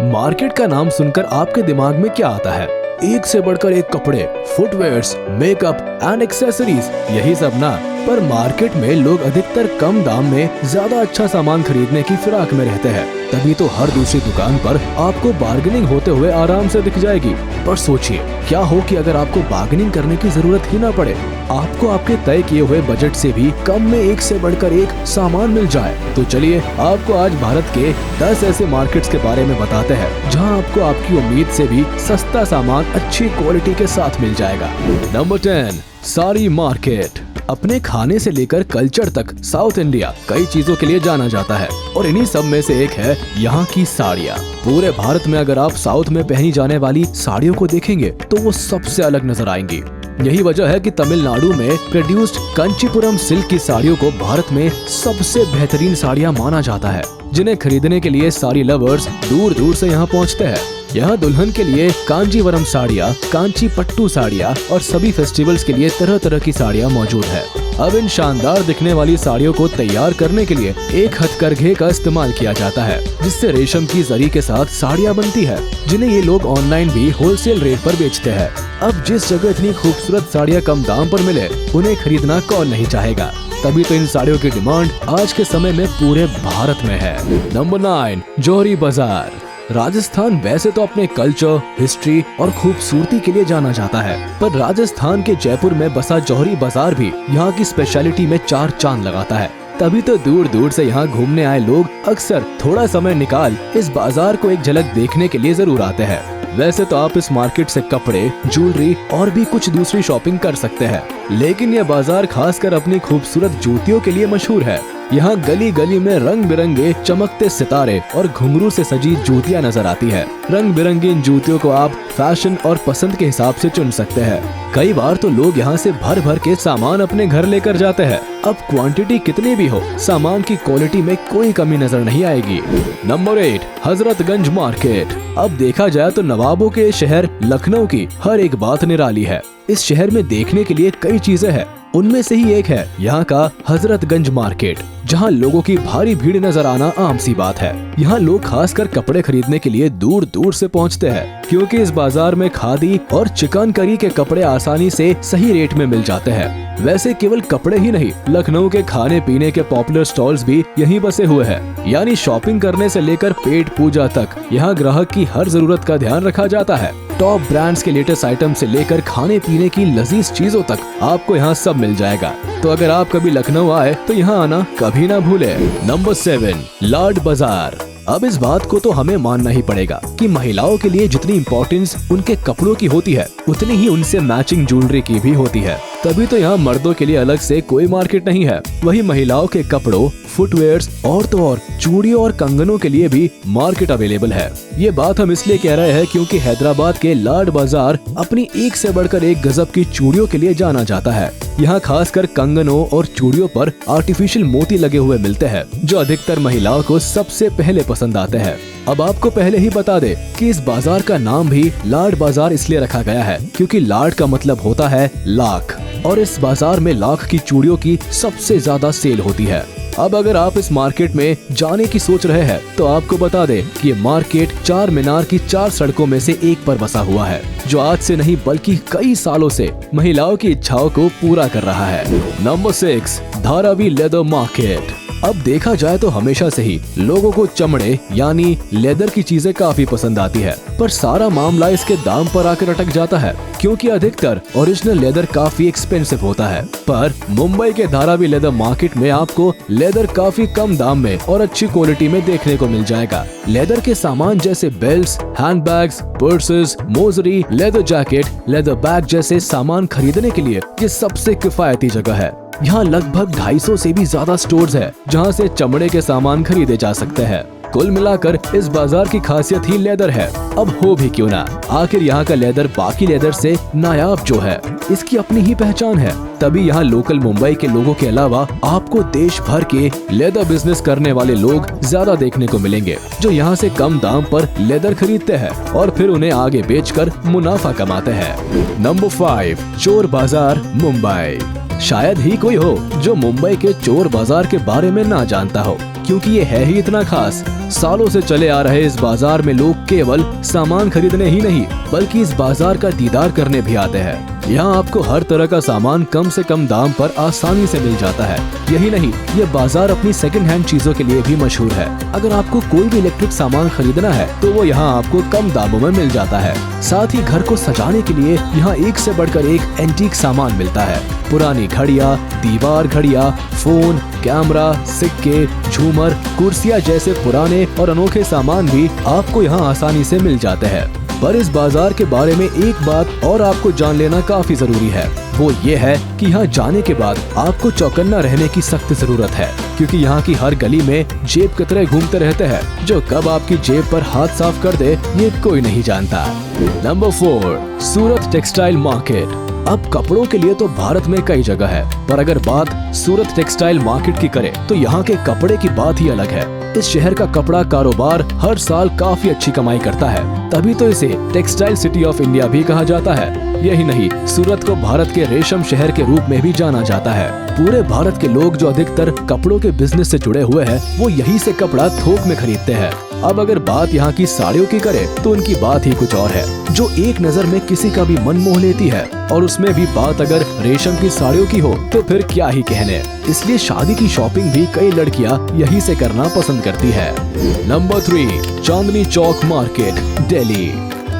Market का नाम सुनकर आपके दिमाग में क्या आता है? एक से बढ़कर एक कपड़े, फुटवेयर्स, मेकअप एंड एक्सेसरीज, यही सब ना। पर मार्केट में लोग अधिकतर कम दाम में ज्यादा अच्छा सामान खरीदने की फिराक में रहते हैं, तभी तो हर दूसरी दुकान पर आपको बार्गेनिंग होते हुए आराम से दिख जाएगी। पर सोचिए, क्या हो कि अगर आपको बार्गेनिंग करने की जरूरत ही ना पड़े, आपको आपके तय किए हुए बजट से भी कम में एक से बढ़कर एक सामान मिल जाए। तो चलिए आपको आज भारत के 10 ऐसे मार्केट्स के बारे में बताते हैं जहां आपको आपकी उम्मीद से भी सस्ता सामान अच्छी क्वालिटी के साथ मिल जाएगा। Number 10, sari market. अपने खाने से लेकर कल्चर तक साउथ इंडिया कई चीजों के लिए जाना जाता है और इन्हीं सब में से एक है यहाँ की साड़ियाँ। पूरे भारत में अगर आप साउथ में पहनी जाने वाली साड़ियों को देखेंगे तो वो सबसे अलग नजर आएंगी। यही वजह है कि तमिलनाडु में प्रोड्यूस्ड कांचीपुरम सिल्क की साड़ियों को भारत में सबसे बेहतरीन साड़ियाँ माना जाता है, जिन्हें खरीदने के लिए साड़ी लवर्स दूर दूर से यहाँ पहुँचते हैं। यहाँ दुल्हन के लिए कांजीवरम साड़ियाँ, कांची पट्टू साड़ियाँ और सभी फेस्टिवल्स के लिए तरह तरह की साड़ियाँ मौजूद है। अब इन शानदार दिखने वाली साड़ियों को तैयार करने के लिए एक हथकरघे का इस्तेमाल किया जाता है, जिससे रेशम की जरी के साथ साड़ियाँ बनती है, जिन्हें ये लोग ऑनलाइन भी होलसेल रेट पर बेचते हैं। अब जिस जगह इतनी खूबसूरत साड़ियाँ कम दाम पर मिले, उन्हें खरीदना कौन नहीं चाहेगा। तभी तो इन साड़ियों की डिमांड आज के समय में पूरे भारत में है। नंबर 9, जौहरी बाजार। राजस्थान वैसे तो अपने कल्चर, हिस्ट्री और खूबसूरती के लिए जाना जाता है, पर राजस्थान के जयपुर में बसा जौहरी बाजार भी यहाँ की स्पेशलिटी में 4 चांद लगाता है। तभी तो दूर दूर से यहाँ घूमने आए लोग अक्सर थोड़ा समय निकाल इस बाजार को एक झलक देखने के लिए जरूर आते हैं। वैसे तो आप इस मार्केट से कपड़े, ज्वेलरी और भी कुछ दूसरी शॉपिंग कर सकते हैं, लेकिन यह बाजार खासकर अपनी खूबसूरत जूतियों के लिए मशहूर है। यहाँ गली गली में रंग बिरंगे चमकते सितारे और घुंघरू से सजी जूतियाँ नजर आती है। रंग बिरंगी इन जूतियों को आप फैशन और पसंद के हिसाब से चुन सकते हैं। कई बार तो लोग यहाँ से भर भर के सामान अपने घर लेकर जाते हैं। अब क्वांटिटी कितनी भी हो, सामान की क्वालिटी में कोई कमी नजर नहीं आएगी। Number 8, Hazratganj market. अब देखा जाए तो नवाबों के शहर लखनऊ की हर एक बात निराली है। इस शहर में देखने के लिए कई चीजें हैं, उनमें से ही एक है यहाँ का हजरतगंज मार्केट, जहाँ लोगों की भारी भीड़ नजर आना आम सी बात है। यहाँ लोग खासकर कपड़े खरीदने के लिए दूर दूर से पहुँचते हैं, क्योंकि इस बाजार में खादी और चिकनकारी के कपड़े आसानी से सही रेट में मिल जाते हैं। वैसे केवल कपड़े ही नहीं, लखनऊ के खाने पीने के पॉपुलर स्टॉल्स भी यहीं बसे हुए हैं। यानी शॉपिंग करने से लेकर पेट पूजा तक यहाँ ग्राहक की हर जरूरत का ध्यान रखा जाता है। टॉप ब्रांड्स के लेटेस्ट आइटम से लेकर खाने पीने की लजीज चीजों तक आपको यहाँ सब मिल जाएगा। तो अगर आप कभी लखनऊ आए तो यहाँ आना कभी ना भूले। नंबर 7, लाड बाजार। अब इस बात को तो हमें मानना ही पड़ेगा कि महिलाओं के लिए जितनी इम्पोर्टेंस उनके कपड़ों की होती है, उतनी ही उनसे मैचिंग ज्वेलरी की भी होती है। तभी तो यहाँ मर्दों के लिए अलग से कोई मार्केट नहीं है, वही महिलाओं के कपड़ों, फुटवेयर्स और तो और चूड़ियों और कंगनों के लिए भी मार्केट अवेलेबल है। ये बात हम इसलिए कह रहे हैं क्योंकि हैदराबाद के लाड बाजार अपनी एक से बढ़कर एक गजब की चूड़ियों के लिए जाना जाता है। यहाँ खासकर कंगनों और चूड़ियों पर आर्टिफिशियल मोती लगे हुए मिलते हैं, जो अधिकतर महिलाओं को सबसे पहले पसंद आते हैं। अब आपको पहले ही बता दे कि इस बाजार का नाम भी लाड बाजार इसलिए रखा गया है क्योंकि लाड का मतलब होता है लाख, और इस बाजार में लाख की चूड़ियों की सबसे ज्यादा सेल होती है। अब अगर आप इस मार्केट में जाने की सोच रहे हैं तो आपको बता दे कि ये मार्केट 4 मीनार की 4 सड़कों में से एक पर बसा हुआ है, जो आज से नहीं बल्कि कई सालों से महिलाओं की इच्छाओं को पूरा कर रहा है। Number 6, Dharavi leather market. अब देखा जाए तो हमेशा से ही लोगों को चमड़े यानी लेदर की चीजें काफी पसंद आती है, पर सारा मामला इसके दाम पर आकर अटक जाता है, क्योंकि अधिकतर ओरिजिनल लेदर काफी एक्सपेंसिव होता है। पर मुंबई के धारावी लेदर मार्केट में आपको लेदर काफी कम दाम में और अच्छी क्वालिटी में देखने को मिल जाएगा। लेदर के सामान जैसे belts, handbags, purses, mojari, leather jacket, leather bag जैसे सामान खरीदने के लिए ये सबसे किफायती जगह है। यहाँ लगभग 250 से भी ज्यादा स्टोर्स है, जहाँ से चमड़े के सामान खरीदे जा सकते हैं। कुल मिलाकर इस बाजार की खासियत ही लेदर है। अब हो भी क्यों ना, आखिर यहाँ का लेदर बाकी लेदर से नायाब जो है, इसकी अपनी ही पहचान है। तभी यहाँ लोकल मुंबई के लोगों के अलावा आपको देश भर के लेदर बिजनेस करने वाले लोग ज्यादा देखने को मिलेंगे, जो यहाँ से कम दाम पर लेदर खरीदते हैं और फिर उन्हें आगे बेचकर मुनाफा कमाते हैं। नंबर 5, चोर बाजार मुंबई। शायद ही कोई हो जो मुंबई के चोर बाजार के बारे में ना जानता हो, क्योंकि ये है ही इतना खास। सालों से चले आ रहे इस बाजार में लोग केवल सामान खरीदने ही नहीं बल्कि इस बाजार का दीदार करने भी आते हैं। यहाँ आपको हर तरह का सामान कम से कम दाम पर आसानी से मिल जाता है। यही नहीं, ये बाजार अपनी सेकंड हैंड चीजों के लिए भी मशहूर है। अगर आपको कोई भी इलेक्ट्रिक सामान खरीदना है तो वो यहाँ आपको कम दामों में मिल जाता है। साथ ही घर को सजाने के लिए यहाँ एक से बढ़कर एक एंटीक सामान मिलता है। पुरानी घड़ियाँ, दीवार घड़ियाँ, फोन, कैमरा, सिक्के, झूमर, कुर्सियाँ जैसे पुराने और अनोखे सामान भी आपको यहाँ आसानी से मिल जाते हैं। पर इस बाजार के बारे में एक बात और आपको जान लेना काफी जरूरी है। वो ये है कि यहाँ जाने के बाद आपको चौकन्ना रहने की सख्त जरूरत है, क्योंकि यहाँ की हर गली में जेब कतरे घूमते रहते हैं जो कब आपकी जेब पर हाथ साफ कर दे ये कोई नहीं जानता। नंबर 4, सूरत टेक्सटाइल मार्केट। अब कपड़ों के लिए तो भारत में कई जगह है, पर अगर बात सूरत टेक्सटाइल मार्केट की करें तो यहाँ के कपड़े की बात ही अलग है। इस शहर का कपड़ा कारोबार हर साल काफी अच्छी कमाई करता है, तभी तो इसे टेक्सटाइल सिटी ऑफ इंडिया भी कहा जाता है। यही नहीं, सूरत को भारत के रेशम शहर के रूप में भी जाना जाता है। पूरे भारत के लोग जो अधिकतर कपड़ों के बिजनेस से जुड़े हुए हैं वो यहीं से कपड़ा थोक में खरीदते हैं। अब अगर बात यहाँ की साड़ियों की करें तो उनकी बात ही कुछ और है, जो एक नजर में किसी का भी मन मोह लेती है। और उसमें भी बात अगर रेशम की साड़ियों की हो तो फिर क्या ही कहने। इसलिए शादी की शॉपिंग भी कई लड़कियाँ यहीं से करना पसंद करती है। Number 3, Chandni Chowk market, Delhi.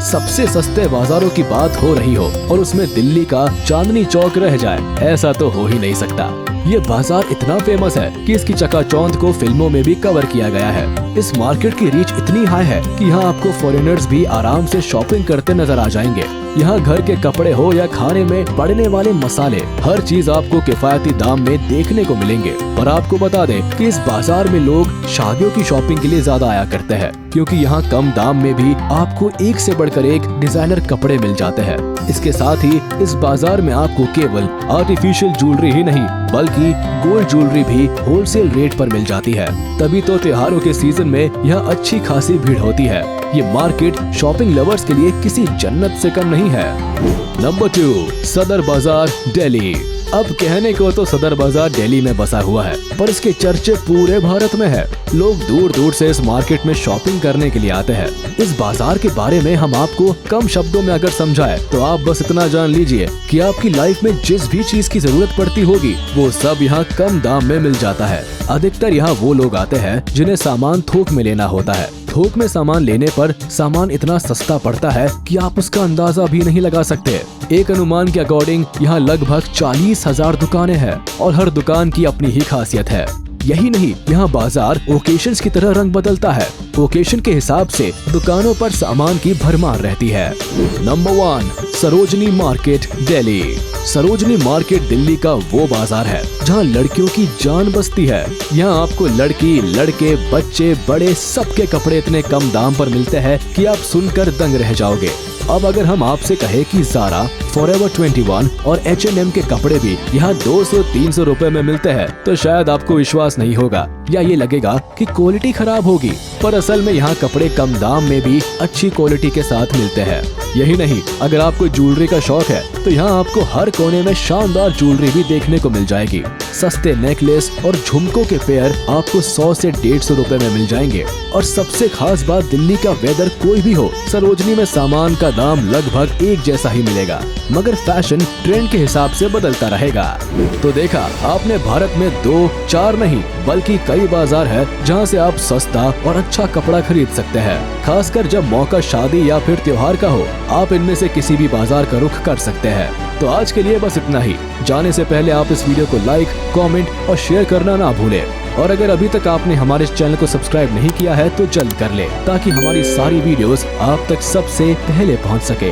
सबसे सस्ते बाजारों की बात हो रही हो और उसमें दिल्ली का चांदनी चौक रह जाए, ऐसा तो हो ही नहीं सकता। ये बाजार इतना फेमस है कि इसकी चकाचौंध को फिल्मों में भी कवर किया गया है। इस मार्केट की रीच इतनी हाई है कि यहाँ आपको फॉरेनर्स भी आराम से शॉपिंग करते नजर आ जाएंगे। यहाँ घर के कपड़े हो या खाने में पड़ने वाले मसाले, हर चीज आपको किफायती दाम में देखने को मिलेंगे। पर आपको बता दें कि इस बाजार में लोग शादियों की शॉपिंग के लिए ज्यादा आया करते हैं, क्योंकि यहाँ कम दाम में भी आपको एक से बढ़कर एक डिजाइनर कपड़े मिल जाते हैं। इसके साथ ही इस बाजार में आपको केवल आर्टिफिशियल ज्वेलरी ही नहीं बल्कि गोल्ड ज्वेलरी भी होलसेल रेट पर मिल जाती है। तभी तो त्योहारों के सीजन में यहाँ अच्छी खासी भीड़ होती है। ये मार्केट शॉपिंग लवर्स के लिए किसी जन्नत से कम नहीं है। नंबर 2, सदर बाजार, दिल्ली। अब कहने को तो सदर बाजार दिल्ली में बसा हुआ है, पर इसके चर्चे पूरे भारत में है। लोग दूर दूर से इस मार्केट में शॉपिंग करने के लिए आते हैं। इस बाजार के बारे में हम आपको कम शब्दों में अगर समझाए तो आप बस इतना जान लीजिए कि आपकी लाइफ में जिस भी चीज की जरूरत पड़ती होगी वो सब यहाँ कम दाम में मिल जाता है। अधिकतर यहाँ वो लोग आते हैं जिन्हें सामान थोक में लेना होता है। थोक में सामान लेने पर सामान इतना सस्ता पड़ता है कि आप उसका अंदाजा भी नहीं लगा सकते। एक अनुमान के अकॉर्डिंग यहाँ लगभग 40,000 दुकानें हैं और हर दुकान की अपनी ही खासियत है। यही नहीं, यहाँ बाजार ओकेशंस की तरह रंग बदलता है। ओकेशन के हिसाब से दुकानों पर सामान की भरमार रहती है। Number 1, Sarojini market, Delhi. Sarojini market Delhi का वो बाजार है जहाँ लड़कियों की जान बसती है। यहाँ आपको लड़की, लड़के, बच्चे, बड़े सबके कपड़े इतने कम दाम पर मिलते हैं कि आप सुनकर दंग रह जाओगे। अब अगर हम आपसे कहे कि ज़ारा, फॉरएवर 21 और H&M के कपड़े भी यहाँ 200-300 रुपए में मिलते हैं तो शायद आपको विश्वास नहीं होगा या ये लगेगा कि क्वालिटी खराब होगी। पर असल में यहाँ कपड़े कम दाम में भी अच्छी क्वालिटी के साथ मिलते हैं। यही नहीं, अगर आपको ज्वेलरी का शौक है तो यहाँ आपको हर कोने में शानदार ज्वेलरी भी देखने को मिल जाएगी। सस्ते नेकलेस और झुमकों के पेयर आपको 100 से 150 रुपए में मिल जाएंगे। और सबसे खास बात, दिल्ली का वेदर कोई भी हो, सरोजनी में सामान का दाम लगभग एक जैसा ही मिलेगा, मगर फैशन ट्रेंड के हिसाब से बदलता रहेगा। तो देखा आपने, भारत में 2-4 नहीं बल्कि कई बाजार है जहाँ से आप सस्ता और अच्छा कपड़ा खरीद सकते हैं। खासकर जब मौका शादी या फिर त्योहार का हो, आप इनमें से किसी भी बाजार का रुख कर सकते हैं। तो आज के लिए बस इतना ही। जाने से पहले आप इस वीडियो को लाइक, कमेंट और शेयर करना ना भूलें। और अगर अभी तक आपने हमारे इस चैनल को सब्सक्राइब नहीं किया है तो जल्द कर ले, ताकि हमारी सारी वीडियोस आप तक सबसे पहले पहुंच सके।